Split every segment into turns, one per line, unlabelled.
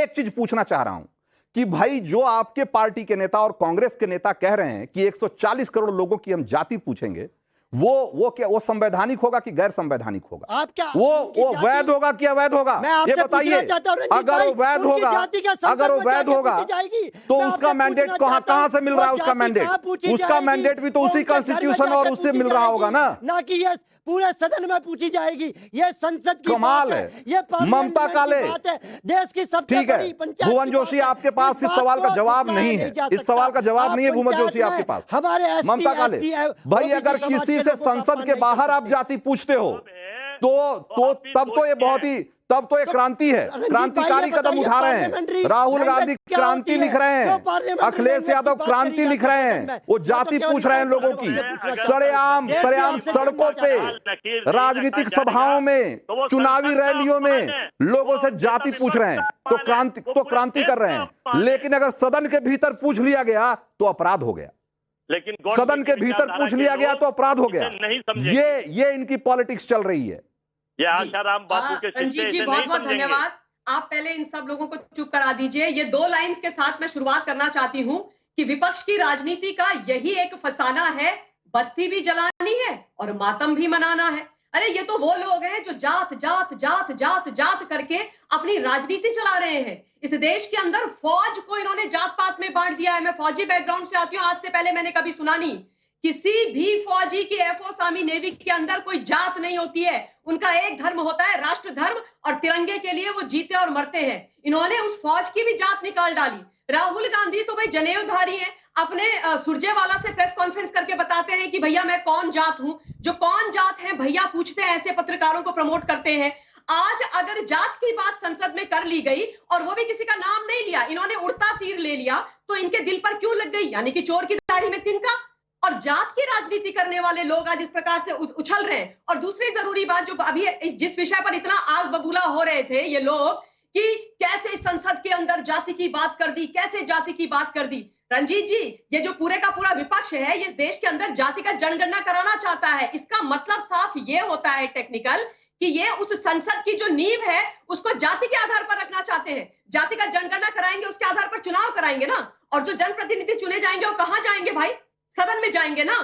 एक चीज पूछना चाह रहा हूं कि भाई जो आपके पार्टी के नेता और कांग्रेस के नेता कह रहे हैं कि 140 करोड़ लोगों की हम जाति पूछेंगे, वो क्या वो संवैधानिक होगा कि गैर संवैधानिक होगा?
आप क्या
वो वैध होगा कि अवैध होगा? ये बताइए। अगर वो वैध होगा, तो उसका मैंडेट कहां से मिल रहा है? उसका मैंडेट भी तो उसी कॉन्स्टिट्यूशन और उससे मिल रहा होगा ना
कि ये पूरे सदन में पूछी जाएगी। ये संसद की
कमाल है,
ये
ममता काले
देश की सबसे
ठीक है। भुवन जोशी, आपके पास इस सवाल का जवाब नहीं है, इस सवाल का जवाब नहीं है भुवन जोशी आपके पास।
हमारे
ममता काले भाई, अगर किसी से संसद के बाहर आप जाति पूछते हो तो तब तो ये बहुत ही तब तो ये क्रांति है, क्रांतिकारी कदम उठा रहे हैं। राहुल गांधी क्रांति लिख रहे हैं, अखिलेश यादव क्रांति लिख रहे हैं, वो जाति पूछ रहे हैं लोगों की सरेआम सड़कों पे, राजनीतिक सभाओं में, चुनावी रैलियों में लोगों से जाति पूछ रहे हैं, तो क्रांति कर रहे हैं। लेकिन अगर सदन के भीतर पूछ लिया गया तो अपराध हो गया,
लेकिन
सदन के भीतर पूछ लिया गया तो अपराध हो गया। ये इनकी पॉलिटिक्स चल रही है।
ये आशाराम बापू के
रंजीत जी बहुत बहुत धन्यवाद। आप पहले इन सब लोगों को चुप करा दीजिए। ये 2 लाइंस के साथ मैं शुरुआत करना चाहती हूँ कि विपक्ष की राजनीति का यही एक फसाना है, बस्ती भी जलानी है और मातम भी मनाना है। अरे ये तो वो लोग हैं जो जात जात जात जात जात करके अपनी राजनीति चला रहे हैं। इस देश के अंदर फौज को इन्होंने जात पात में बांट दिया है। मैं फौजी बैकग्राउंड से आती हूँ, आज से पहले मैंने कभी सुना नहीं किसी भी फौजी की एफओ आर्मी नेवी के अंदर कोई जात नहीं होती है। उनका एक धर्म होता है, राष्ट्र धर्म, और तिरंगे के लिए वो जीते और मरते हैं। इन्होंने उस फौज की भी जात निकाल डाली। राहुल गांधी तो भाई जनेऊधारी है, अपने सुरजेवाला से प्रेस कॉन्फ्रेंस करके बताते हैं कि भैया मैं कौन जात हूं। जो कौन जात है भैया पूछते हैं, ऐसे पत्रकारों को प्रमोट करते हैं। आज अगर जात की बात संसद में कर ली गई और वो भी किसी का नाम नहीं लिया, इन्होंने उड़ता तीर ले लिया, तो इनके दिल पर क्यों लग गई? यानी कि चोर की दाढ़ी में तिनका। और जात की राजनीति करने वाले लोग आज इस प्रकार से उछल रहे हैं। और दूसरी जरूरी बात, जो अभी जिस विषय पर इतना आग बबूला हो रहे थे ये लोग कि कैसे संसद के अंदर जाति की बात कर दी, कैसे जाति की बात कर दी। रंजीत जी, ये जो पूरे का पूरा विपक्ष है ये इस देश के अंदर जाति का जनगणना कराना चाहता है। इसका मतलब साफ ये होता है टेक्निकल कि ये उस संसद की जो नींव है उसको जाति के आधार पर रखना चाहते हैं। जाति का जनगणना कराएंगे, उसके आधार पर चुनाव कराएंगे ना, और जो जनप्रतिनिधि चुने जाएंगे वो कहां जाएंगे भाई? सदन में जाएंगे ना।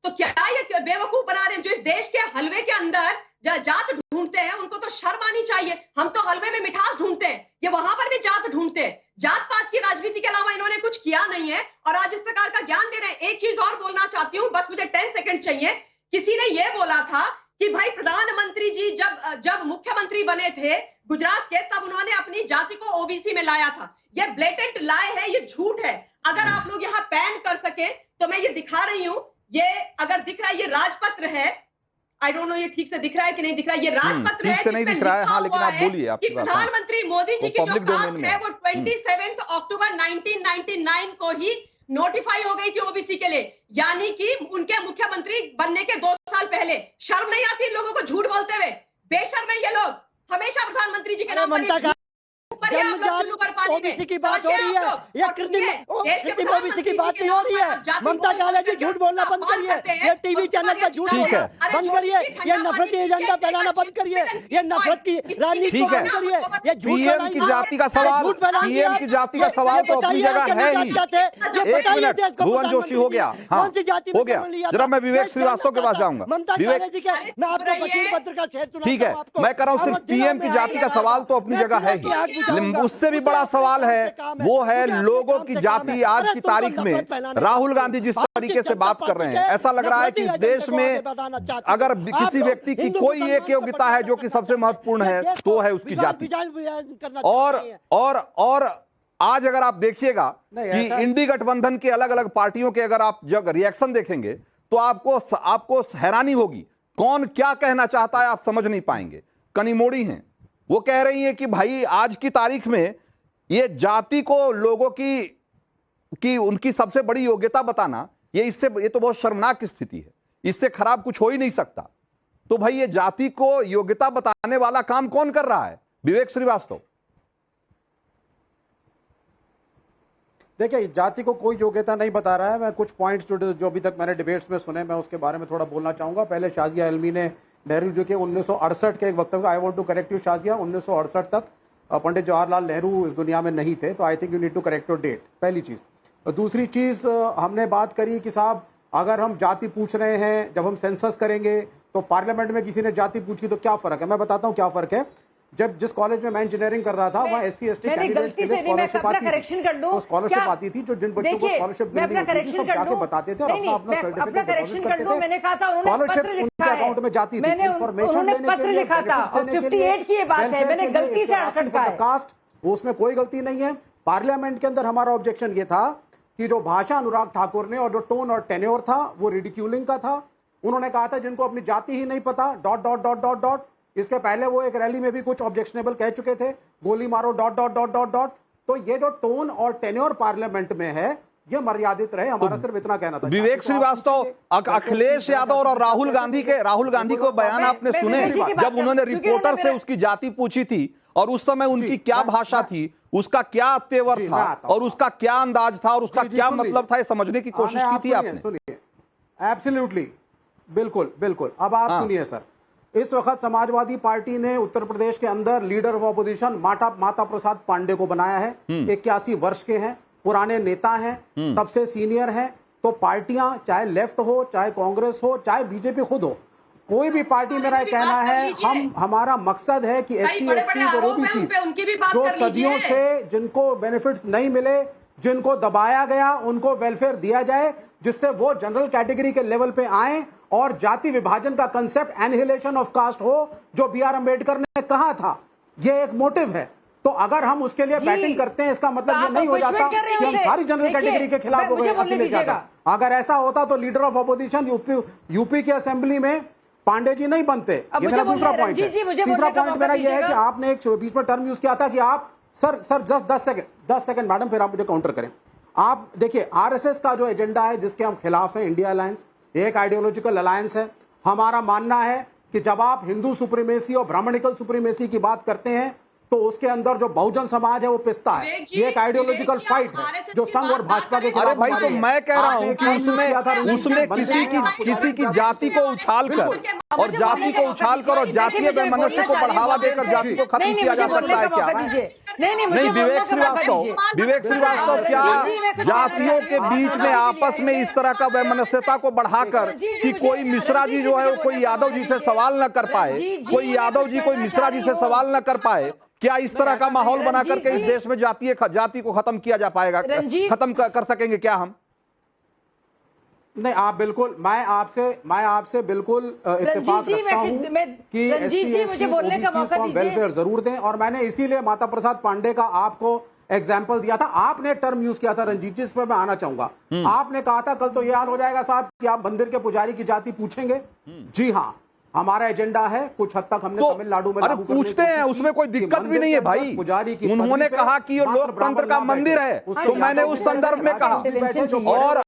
तो क्या ये बेवकूफ बना रहे हैं? जो इस देश के हलवे के अंदर जात ढूंढते हैं उनको तो शर्म आनी चाहिए। हम तो हलवे में मिठास ढूंढते हैं, ये वहां पर भी जात ढूंढते हैं। जात पात की राजनीति के अलावा इन्होंने कुछ किया नहीं है और आज इस प्रकार का ज्ञान दे रहे हैं। एक चीज और बोलना चाहती हूँ, बस मुझे 10 सेकंड चाहिए। किसी ने यह बोला था कि भाई प्रधानमंत्री जी जब मुख्यमंत्री बने थे गुजरात के, तब उन्होंने अपनी जाति को ओबीसी में लाया था। ये ब्लेटेंट लाए है, ये झूठ है। अगर आप लोग यहाँ पैन कर सके तो मैं ये दिखा रही हूँ, ये अगर दिख रहा है, ये राजपत्र है। आई डोंट नो ये ठीक से दिख रहा है कि नहीं दिख रहा है। ये राजपत्र है,
से नहीं दिख रहा है। हाँ, लेकिन आप बोलिए
कि प्रधानमंत्री मोदी जी की जो कास्ट है वो 27 अक्टूबर 1999 को ही नोटिफाई हो गई थी ओबीसी के लिए, यानी कि उनके मुख्यमंत्री बनने के 2 साल पहले। शर्म नहीं आती इन लोगों को झूठ बोलते हुए? बेशर्म है ये लोग, हमेशा प्रधानमंत्री जी के नाम पर
ओबीसी की बात हो रही है। ये कृत्रिम ओबीसी की बात नहीं हो रही है। ममता काले जी झूठ बोलना बंद करिए, ये टीवी चैनल पर झूठ बोलना बंद करिए, ये नफरती एजेंडा फैलाना बंद करिए, ये नफरत की राजनीति बंद करिए। ये
पीएम की जाति का सवाल, पीएम की जाति का सवाल तो अपनी जगह है ही। एक मिनट, भुवन जोशी हो गया, हाँ हो गया। जरा मैं विवेक श्रीवास्तव के पास जाऊंगा।
मैं आपको वकील पत्रकार शेर,
ठीक है, मैं कर रहा हूँ सिर्फ पीएम की जाति का सवाल तो अपनी जगह है ही। उससे भी बड़ा सवाल है, वो है लोगों की जाति। आज की तारीख में राहुल गांधी जिस तरीके से बात कर रहे हैं, ऐसा लग रहा है कि इस देश में अगर किसी व्यक्ति की कोई एक योग्यता है जो कि सबसे महत्वपूर्ण है तो है उसकी जाति। और आज अगर आप देखिएगा कि इंडी गठबंधन के अलग अलग पार्टियों के अगर आप जब रिएक्शन देखेंगे तो आपको हैरानी होगी। कौन क्या कहना चाहता है आप समझ नहीं पाएंगे। कनिमोड़ी हैं, वो कह रही है कि भाई आज की तारीख में ये जाति को लोगों की उनकी सबसे बड़ी योग्यता बताना, ये तो बहुत शर्मनाक स्थिति है, इससे खराब कुछ हो ही नहीं सकता। तो भाई ये जाति को योग्यता बताने वाला काम कौन कर रहा है? विवेक श्रीवास्तव।
देखिए, जाति को कोई योग्यता नहीं बता रहा है। मैं कुछ पॉइंट्स जो अभी तक मैंने डिबेट्स में सुने, मैं उसके बारे में थोड़ा बोलना चाहूंगा। पहले शाजिया आलमी ने नेहरू जी के 1968 के एक वक्तव्य, I want to correct you Shazia, 1968 तक पंडित जवाहरलाल नेहरू इस दुनिया में नहीं थे, तो I think you need to correct your date, पहली चीज। दूसरी चीज, हमने बात करी कि साहब अगर हम जाति पूछ रहे हैं, जब हम सेंसस करेंगे तो पार्लियामेंट में किसी ने जाति पूछी तो क्या फर्क है? मैं बताता हूँ क्या फर्क है। जब जिस कॉलेज में मैं इंजीनियरिंग कर रहा था वहाँ SC ST कैंडिडेट्स के लिए स्कॉलरशिप आती थी, तो स्कॉलरशिप आती थी जो जिन बच्चों को स्कॉलरशिप मिलनी होती थी सब जाके बताते थे और अपना सर्टिफिकेट डिपॉजिट करते थे। स्कॉलरशिप उनके अकाउंट में जाती थी, इंफॉर्मेशन लेने के लिए, बेनिफिट्स देने के लिए, कास्ट, उसमें कोई गलती नहीं है। पार्लियामेंट के अंदर हमारा ऑब्जेक्शन ये था कि जो भाषा अनुराग ठाकुर ने और जो टोन और टेन्योर था वो रिडिक्यूलिंग का था। उन्होंने कहा था जिनको अपनी जाति ही नहीं पता ... इसके पहले वो एक रैली में भी कुछ ऑब्जेक्शनेबल कह चुके थे, गोली मारो ... तो ये जो टोन और टेन्योर पार्लियामेंट में है ये मर्यादित रहे, हमारा सिर्फ इतना कहना था।
विवेक श्रीवास्तव, अखिलेश यादव और राहुल गांधी को बयान आपने सुने जब उन्होंने रिपोर्टर से उसकी जाति पूछी थी और उस समय उनकी क्या भाषा थी, उसका क्या तेवर था और उसका क्या अंदाज था और उसका क्या मतलब था, ये समझने की कोशिश की थी आपने?
सुनिए, एब्सोल्युटली, बिल्कुल बिल्कुल। अब आप सुनिए सर, इस वक्त समाजवादी पार्टी ने उत्तर प्रदेश के अंदर leader of opposition Mata Prasad Pandey को बनाया है। 81 वर्ष के हैं, पुराने नेता हैं, सबसे सीनियर हैं। तो पार्टियां चाहे लेफ्ट हो, चाहे कांग्रेस हो, चाहे बीजेपी खुद हो, कोई भी पार्टी, मेरा कहना है हमारा मकसद है कि SC ST और OBC जो सदियों से जिनको बेनिफिट्स नहीं मिले, जिनको दबाया गया, उनको वेलफेयर दिया जाए, जिससे वो जनरल कैटेगरी के लेवल पे आए और जाति विभाजन का कंसेप्ट एनिहिलेशन ऑफ कास्ट हो, जो BR अम्बेडकर ने कहा था। ये एक मोटिव है। तो अगर हम उसके लिए बैटिंग करते हैं, इसका मतलब ये नहीं हो जाता कि हम सारी जनरल कैटेगरी के खिलाफ हो गए अखिलेश यादव। अगर ऐसा होता तो लीडर ऑफ ऑपोजिशन यूपी की असेंबली में पांडे जी नहीं बनते। ये मेरा दूसरा पॉइंट है। तीसरा पॉइंट मेरा यह है कि आपने एक बीच में टर्म यूज किया था कि आप सर 10 सेकंड मैडम, फिर आप मुझे काउंटर करें। आप देखिए, RSS का जो एजेंडा है जिसके हम खिलाफ हैं, इंडिया अलायंस, एक आइडियोलॉजिकल अलायंस है। हमारा मानना है कि जब आप हिंदू सुप्रीमेसी और ब्राह्मणिकल सुप्रीमेसी की बात करते हैं तो उसके अंदर जो बहुजन समाज है वो पिसता है। ये एक आइडियोलॉजिकल फाइट है जो संघ और भाजपा के खिलाफ।
अरे भाई, तो मैं कह रहा हूं कि उसमें किसी की जाति को उछालकर और जाति को उछालकर और जातीय वैमनस्य को बढ़ावा देकर जाति को खत्म किया जा सकता है क्या? नहीं, विवेक श्रीवास्तव, क्या जातियों के बीच में आपस में इस तरह का वैमनस्यता को बढ़ाकर कि कोई मिश्रा जी जो है वो कोई यादव जी से सवाल न कर पाए, कोई यादव जी कोई मिश्रा जी से सवाल न कर पाए, क्या इस तरह का माहौल बना करके इस देश में जाति को खत्म किया जा पाएगा? खत्म कर सकेंगे क्या हम?
नहीं, आप बिल्कुल, मैं आपसे बिल्कुल इत्तेफाक रखता हूं कि SC ST को वेलफेयर जरूर दें। और मैंने इसीलिए माता प्रसाद पांडे का आपको एग्जाम्पल दिया था। आपने टर्म यूज किया था रंजीत जी, इस पर मैं आना चाहूंगा। आपने कहा था कल तो ये हाल हो जाएगा साहब कि आप मंदिर के पुजारी की जाति पूछेंगे। जी हाँ, हमारा एजेंडा है, कुछ हद तक हमने तमिलनाडु में
पूछते हैं, उसमें कोई दिक्कत भी नहीं है भाई। उन्होंने कहा कि ये लोकतंत्र का मंदिर है, तो मैंने उस संदर्भ में कहा। और